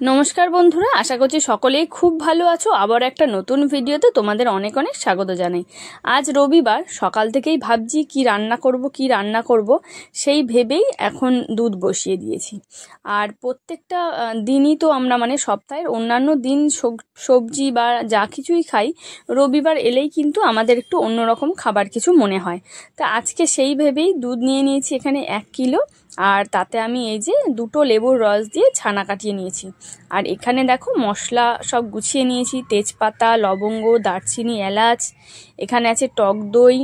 নমস্কার বন্ধুরা, আশা করছি সকলেই খুব ভালো আছো। আবার একটা নতুন ভিডিওতে তোমাদের অনেক অনেক স্বাগত জানাই। আজ রবিবার, সকাল থেকেই ভাবছি কি রান্না করব সেই ভেবেই এখন দুধ বসিয়ে দিয়েছি। আর প্রত্যেকটা দিনই তো আমরা সপ্তাহের অন্যান্য দিন সবজি বা যা কিছুই খাই, রবিবার এলেই কিন্তু আমাদের একটু অন্যরকম খাবার কিছু মনে হয়। তা আজকে সেই ভেবেই দুধ নিয়ে নিয়েছি এখানে 1 কিলো। আর তাতে আমি এই যে 2টো লেবুর রস দিয়ে ছানা কাটিয়ে নিয়েছি। আর এখানে দেখো মশলা সব গুছিয়ে নিয়েছি, তেজপাতা, লবঙ্গ, দারচিনি, এলাচ, এখানে আছে টক দই,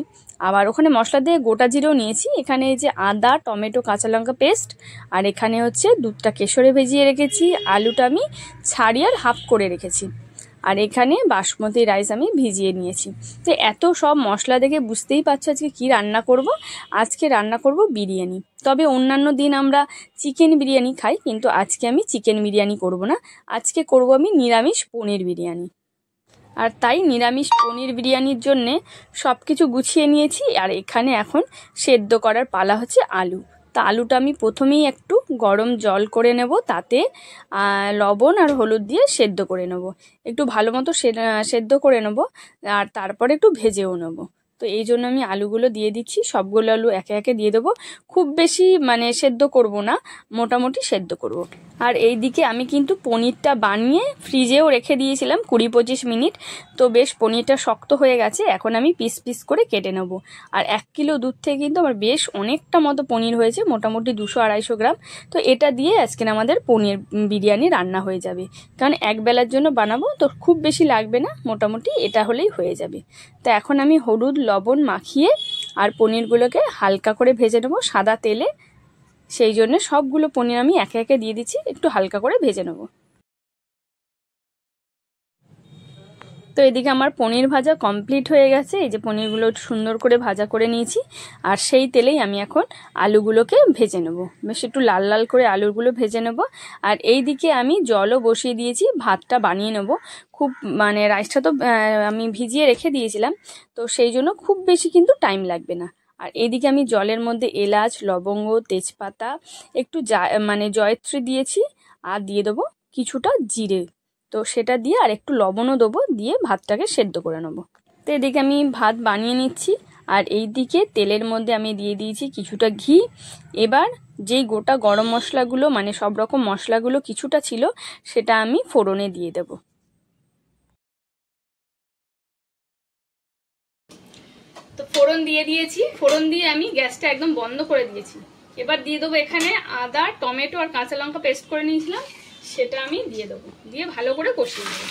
আবার ওখানে মশলা দিয়ে গোটা জিরেও নিয়েছি। এখানে এই যে আদা, টমেটো, কাঁচা লঙ্কা পেস্ট, আর এখানে হচ্ছে দুধটা কেশরে ভেজিয়ে রেখেছি, আলুটা আমি ছাড়িয়ে হাফ করে রেখেছি, আর এখানে বাসমতি রাইস আমি ভিজিয়ে নিয়েছি। তো এত সব মশলা দেখে বুঝতেই পারছো আজকে কি রান্না করব। আজকে রান্না করব বিরিয়ানি। তবে অন্যান্য দিন আমরা চিকেন বিরিয়ানি খাই, কিন্তু আজকে আমি চিকেন বিরিয়ানি করব না, আজকে করব আমি নিরামিষ পনির বিরিয়ানি। আর তাই নিরামিষ পনির বিরিয়ানির জন্যে সব কিছু গুছিয়ে নিয়েছি। আর এখানে এখন সেদ্ধ করার পালা হচ্ছে আলু। তা আলুটা আমি প্রথমেই একটু গরম জল করে নেব, তাতে লবণ আর হলুদ দিয়ে সেদ্ধ করে নেব, একটু ভালো মতো সেদ্ধ করে নেব, আর তারপরে একটু ভেজেও নেব। তো এই জন্য আমি আলুগুলো দিয়ে দিচ্ছি, সবগুলো আলু একে একে দিয়ে দেবো। খুব বেশি সেদ্ধ করব না, মোটামুটি সেদ্ধ করব। আর এই দিকে আমি কিন্তু পনিরটা বানিয়ে ফ্রিজেও রেখে দিয়েছিলাম 20-25 মিনিট। তো বেশ পনিরটা শক্ত হয়ে গেছে, এখন আমি পিস পিস করে কেটে নেব। আর 1 কিলো দুধ থেকে কিন্তু আমার বেশ অনেকটা মতো পনির হয়েছে, মোটামুটি 200-250 গ্রাম। তো এটা দিয়ে আজকে আমাদের পনির বিরিয়ানি রান্না হয়ে যাবে, কারণ এক বেলার জন্য বানাবো, তো খুব বেশি লাগবে না, মোটামুটি এটা হলেই হয়ে যাবে। তো এখন আমি হলুদ লবণ মাখিয়ে আর পনিরগুলোকে হালকা করে ভেজে নেবো সাদা তেলে। সেই জন্য সবগুলো পনির আমি একে একে দিয়ে দিচ্ছি, একটু হালকা করে ভেজে নেব। তো এদিকে আমার পনির ভাজা কমপ্লিট হয়ে গেছে। এই যে পনিরগুলো সুন্দর করে ভাজা করে নিয়েছি, আর সেই তেলেই আমি এখন আলুগুলোকে ভেজে নেব, বেশ একটু লাল লাল করে আলুগুলো ভেজে নেব। আর এই দিকে আমি জলও বসিয়ে দিয়েছি, ভাতটা বানিয়ে নেব। খুব রাইসটা তো আমি ভিজিয়ে রেখে দিয়েছিলাম, তো সেই জন্য খুব বেশি কিন্তু টাইম লাগবে না। আর এইদিকে আমি জলের মধ্যে এলাচ, লবঙ্গ, তেজপাতা, একটু জয়ত্রী দিয়েছি, আর দিয়ে দেবো কিছুটা জিরে। তো সেটা দিয়ে আর একটু লবণও দেবো, দিয়ে ভাতটাকে সেদ্ধ করে নেবো। তো এদিকে আমি ভাত বানিয়ে নিচ্ছি, আর এই দিকে তেলের মধ্যে আমি দিয়ে দিয়েছি কিছুটা ঘি। এবার যেই গোটা গরম মশলাগুলো সব রকম মশলাগুলো কিছুটা ছিল, সেটা আমি ফোড়নে দিয়ে দেব। তো ফোড়ন দিয়ে দিয়েছি, ফোড়ন দিয়ে আমি গ্যাসটা একদম বন্ধ করে দিয়েছি। এবার দিয়ে দেবো এখানে আদা, টমেটো আর কাঁচা লঙ্কা পেস্ট করে নিয়েছিলাম, সেটা আমি দিয়ে দেবো, দিয়ে ভালো করে কষিয়ে দেবো।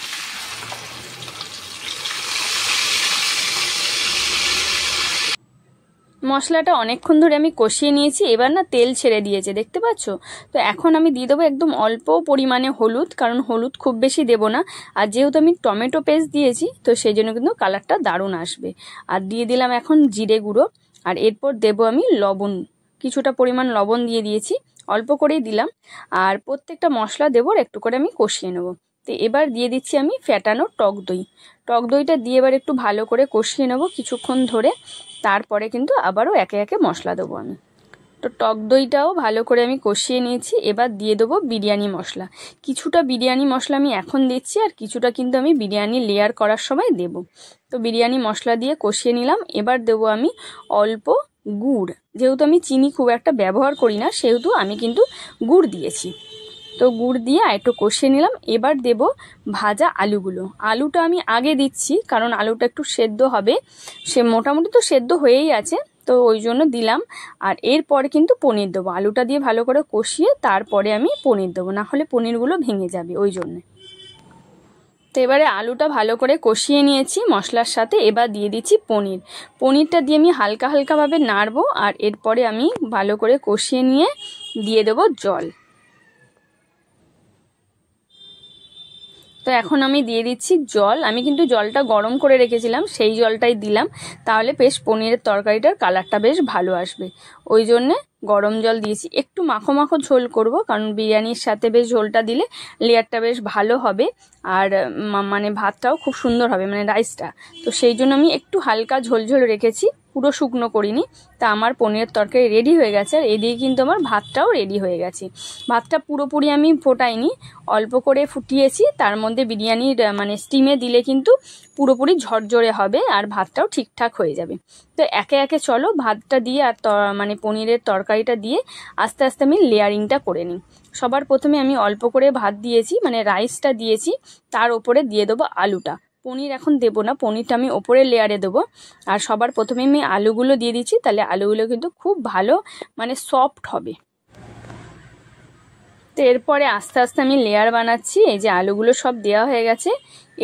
মশলাটা অনেকক্ষণ ধরে আমি কষিয়ে নিয়েছি, এবার তেল ছেড়ে দিয়েছে, দেখতে পাচ্ছ। তো এখন আমি দিয়ে দেবো একদম অল্প পরিমাণে হলুদ, কারণ হলুদ খুব বেশি দেবো না। আর যেহেতু আমি টমেটো পেস্ট দিয়েছি, তো সেই জন্য কিন্তু কালারটা দারুণ আসবে। আর দিয়ে দিলাম এখন জিরে গুঁড়ো, আর এরপর দেবো আমি লবণ, কিছুটা পরিমাণ লবণ দিয়ে দিয়েছি, অল্প করেই দিলাম। আর প্রত্যেকটা মশলা দেবো, একটু করে আমি কষিয়ে নেবো। তো এবার দিয়ে দিচ্ছি আমি ফ্যাটানো টক দই। টক দইটা দিয়ে এবার একটু ভালো করে কষিয়ে নেবো কিছুক্ষণ ধরে। তারপরে কিন্তু আবারও একে একে মশলা দেবো আমি। তো টক দইটাও ভালো করে আমি কষিয়ে নিয়েছি। এবার দিয়ে দেবো বিরিয়ানি মশলা। কিছুটা বিরিয়ানি মশলা আমি এখন দিচ্ছি, আর কিছুটা কিন্তু আমি বিরিয়ানি লেয়ার করার সময় দেব। তো বিরিয়ানি মশলা দিয়ে কষিয়ে নিলাম। এবার দেবো আমি অল্প গুড়, যেহেতু আমি চিনি খুব একটা ব্যবহার করি না, সেহেতু আমি কিন্তু গুড় দিয়েছি। তো গুড় দিয়ে একটু কষিয়ে নিলাম। এবার দেব ভাজা আলুগুলো। আলুটা আমি আগে দিচ্ছি, কারণ আলুটা একটু সেদ্ধ হবে, সে মোটামুটি তো সেদ্ধ হয়েই আছে, তো ওই জন্য দিলাম। আর এরপরে কিন্তু পনির দেবো, আলুটা দিয়ে ভালো করে কষিয়ে তারপরে আমি পনির দেবো, না হলে পনিরগুলো ভেঙে যাবে ওই জন্যে। তো এবারে আলুটা ভালো করে কষিয়ে নিয়েছি মশলার সাথে। এবার দিয়ে দিচ্ছি পনিরটা দিয়ে আমি হালকা হালকাভাবে নাড়বো, আর এরপরে আমি ভালো করে কষিয়ে নিয়ে দিয়ে দেবো জল। তো এখন আমি দিয়ে দিচ্ছি জল। আমি কিন্তু জলটা গরম করে রেখেছিলাম, সেই জলটাই দিলাম, তাহলে বেশ পনিরের তরকারিটার কালারটা বেশ ভালো আসবে, ওই জন্যে গরম জল দিয়েছি। একটু মাখো মাখো ঝোল করব, কারণ বিরিয়ানির সাথে বেশ ঝোলটা দিলে লেয়ারটা বেশ ভালো হবে, আর মানে ভাতটাও খুব সুন্দর হবে, মানে রাইসটা। তো সেই জন্য আমি একটু হালকা ঝোল ঝোল রেখেছি, পুরো শুকনো করিনি। তা আমার পনিরের তরকারি রেডি হয়ে গেছে, আর এদিকে কিন্তু আমার ভাতটাও রেডি হয়ে গেছে। ভাতটা পুরোপুরি আমি ফোটাইনি, অল্প করে ফুটিয়েছি। তার মধ্যে বিরিয়ানির মানে স্টিমে দিলে কিন্তু পুরোপুরি ঝরঝরে হবে, আর ভাতটাও ঠিকঠাক হয়ে যাবে। তো একে একে চলো ভাতটা দিয়ে আর মানে পনিরের তরকারিটা দিয়ে আস্তে আস্তে আমি লেয়ারিংটা করে নিই। সবার প্রথমে আমি অল্প করে ভাত দিয়েছি, মানে রাইসটা দিয়েছি, তার ওপরে দিয়ে দেবো আলুটা। পনির এখন দেবো না, পনিরটা আমি ওপরে লেয়ারে দেবো। আর সবার প্রথমে আমি আলুগুলো দিয়ে দিচ্ছি, তাহলে আলুগুলো কিন্তু খুব ভালো মানে সফট হবে। তো এরপরে আস্তে আস্তে আমি লেয়ার বানাচ্ছি। এই যে আলুগুলো সব দেওয়া হয়ে গেছে,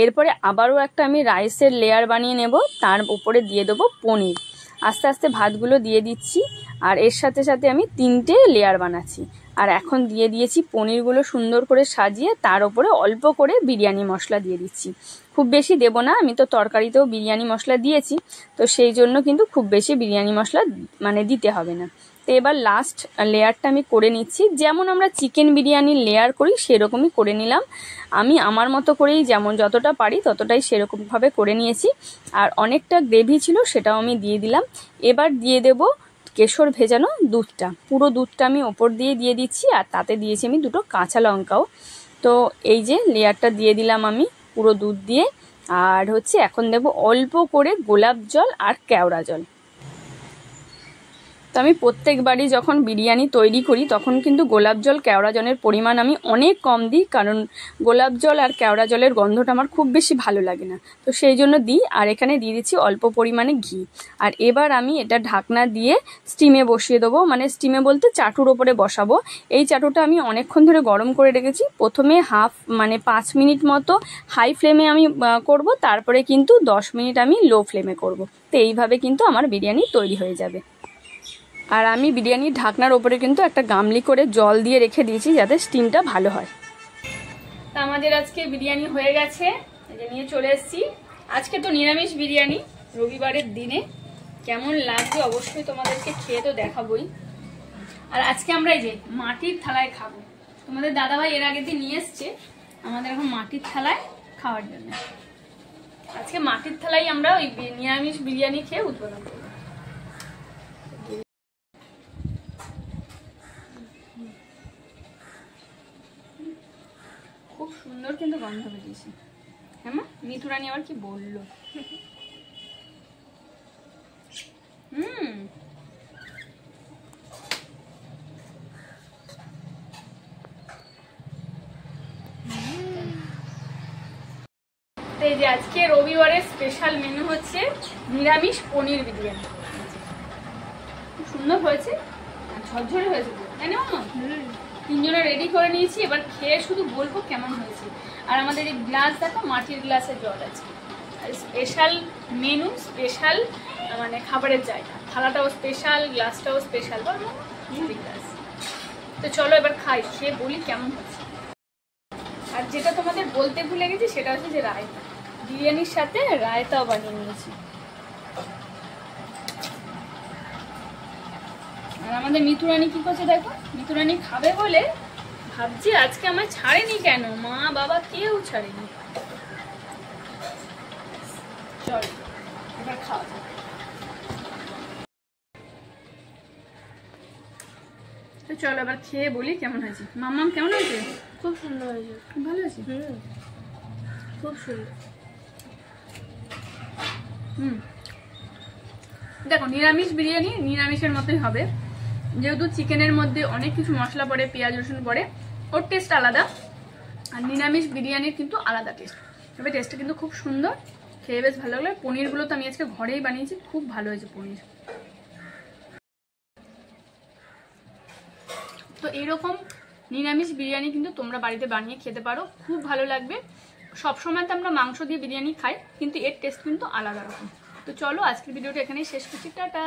এরপরে আবারও একটা আমি রাইসের লেয়ার বানিয়ে নেব, তার উপরে দিয়ে দেবো পনির। আস্তে আস্তে ভাতগুলো দিয়ে দিচ্ছি, আর এর সাথে সাথে আমি 3টে লেয়ার বানাচ্ছি। আর এখন দিয়ে দিয়েছি পনিরগুলো সুন্দর করে সাজিয়ে, তার উপরে অল্প করে বিরিয়ানি মশলা দিয়ে দিচ্ছি। খুব বেশি দেব না, আমি তো তরকারিতেও বিরিয়ানি মশলা দিয়েছি, তো সেই জন্য কিন্তু খুব বেশি বিরিয়ানি মশলা মানে দিতে হবে না। তো এবার লাস্ট লেয়ারটা আমি করে নিচ্ছি, যেমন আমরা চিকেন বিরিয়ানির লেয়ার করি সেরকমই করে নিলাম। আমি আমার মতো করেই যেমন যতটা পারি ততটাই সেরকমভাবে করে নিয়েছি। আর অনেকটা গ্রেভি ছিল, সেটাও আমি দিয়ে দিলাম। এবার দিয়ে দেব কেশর ভেজানো দুধটা, পুরো দুধটা আমি ওপর দিয়ে দিচ্ছি, আর তাতে দিয়েছি আমি 2টো কাঁচা লঙ্কাও। তো এই যে লেয়ারটা দিয়ে দিলাম আমি পুরো দুধ দিয়ে। আর হচ্ছে এখন দেব অল্প করে গোলাপ জল আর কেওড়া জল। তো আমি প্রত্যেকবারই যখন বিরিয়ানি তৈরি করি তখন কিন্তু গোলাপ জল কেওড়া জলের পরিমাণ আমি অনেক কম দিই, কারণ গোলাপ জল আর কেওড়া জলের গন্ধটা আমার খুব বেশি ভালো লাগে না, তো সেই জন্য দিই। আর এখানে দিয়ে দিচ্ছি অল্প পরিমাণে ঘি। আর এবার আমি এটা ঢাকনা দিয়ে স্টিমে বসিয়ে দেবো, মানে স্টিমে বলতে চাটুর ওপরে বসাবো। এই চাটুটা আমি অনেকক্ষণ ধরে গরম করে রেখেছি। প্রথমে মানে 5 মিনিট মতো হাই ফ্লেমে আমি করব, তারপরে কিন্তু 10 মিনিট আমি লো ফ্লেমে করব। তো এইভাবে কিন্তু আমার বিরিয়ানি তৈরি হয়ে যাবে। আর আমি বিরিয়ানির ঢাকনার ওপরে কিন্তু একটা গামলি করে জল দিয়ে রেখে দিয়েছি, যাতে স্টিমটা ভালো হয়। তা আমাদের আজকে বিরিয়ানি হয়ে গেছে, এই যে নিয়ে চলে এসেছি। আজকে তো নিরামিষ বিরিয়ানি, রবিবারের দিনে। কেমন লাগবে অবশ্যই তোমাদেরকে খেয়ে তো দেখাবোই। আর আজকে আমরা এই যে মাটির থালায় খাবো। তোমাদের দাদাভাই এর আগের দিন নিয়ে এসছে আমাদের এখন মাটির থালায় খাওয়ার জন্য। আজকে মাটির থালায় আমরা ওই নিরামিষ বিরিয়ানি খেয়ে উদ্বোধন করবো। খুব সুন্দর কিন্তু গন্ধ বেরিয়েছে। হ্যাঁ মা, মিঠু রানী আবার কি বললো। এই যে আজকে রবিবারের স্পেশাল মেনু হচ্ছে নিরামিষ পনির বিরিয়ানি। খুব সুন্দর হয়েছে, ঝরঝরে হয়েছে, তাই না মামা? 3জনে রেডি করে নিয়েছি, এবার খেয়ে শুধু বলবো কেমন হয়েছে। আর আমাদের এই গ্লাস দেখো, মাটির গ্লাসে জল আছে। আর স্পেশাল মেনু, স্পেশাল মানে খাবারের জায়গা, থালাটাও স্পেশাল, গ্লাসটাও স্পেশাল, বল গ্লাস। তো চলো এবার খাই, খেয়ে বলি কেমন হয়েছে। আর যেটা তোমাদের বলতে ভুলে গেছি সেটা হচ্ছে যে রায়তা, বিরিয়ানির সাথে রায়তাও বানিয়ে নিয়েছি। আর আমাদের মিঠু রানী কি করছে দেখো, মিঠু রানী খাবে বলে ভাবছি আজকে আমায় ছাড়েনি কেন, মা বাবা কেউ ছাড়েনি। চল এবার খাওয়া যাক। তো চলো এবার খেয়ে বলি কেমন হয়েছে। মাম্মাম কেমন হয়েছে? খুব সুন্দর হয়েছে, খুব ভালো হয়েছে, খুব সুন্দর। দেখো নিরামিষ বিরিয়ানি নিরামিষের মতোই হবে, যেহেতু চিকেনের মধ্যে অনেক কিছু মশলা পড়ে, পেঁয়াজ রসুন পড়ে, ওর টেস্ট আলাদা। আর নিরামিষ বিরিয়ানির কিন্তু আলাদা টেস্ট, তবে টেস্টটা কিন্তু খুব সুন্দর, খেয়ে বেশ ভালো লাগলো। পনিরগুলো তো আমি আজকে ঘরেই বানিয়েছি, খুব ভালো হয়েছে পনির। তো এইরকম নিরামিষ বিরিয়ানি কিন্তু তোমরা বাড়িতে বানিয়ে খেতে পারো, খুব ভালো লাগবে। সবসময় তো আমরা মাংস দিয়ে বিরিয়ানি খাই, কিন্তু এর টেস্ট কিন্তু আলাদা রকম। তো চলো আজকের ভিডিওটা এখানেই শেষ করছি, টাটা।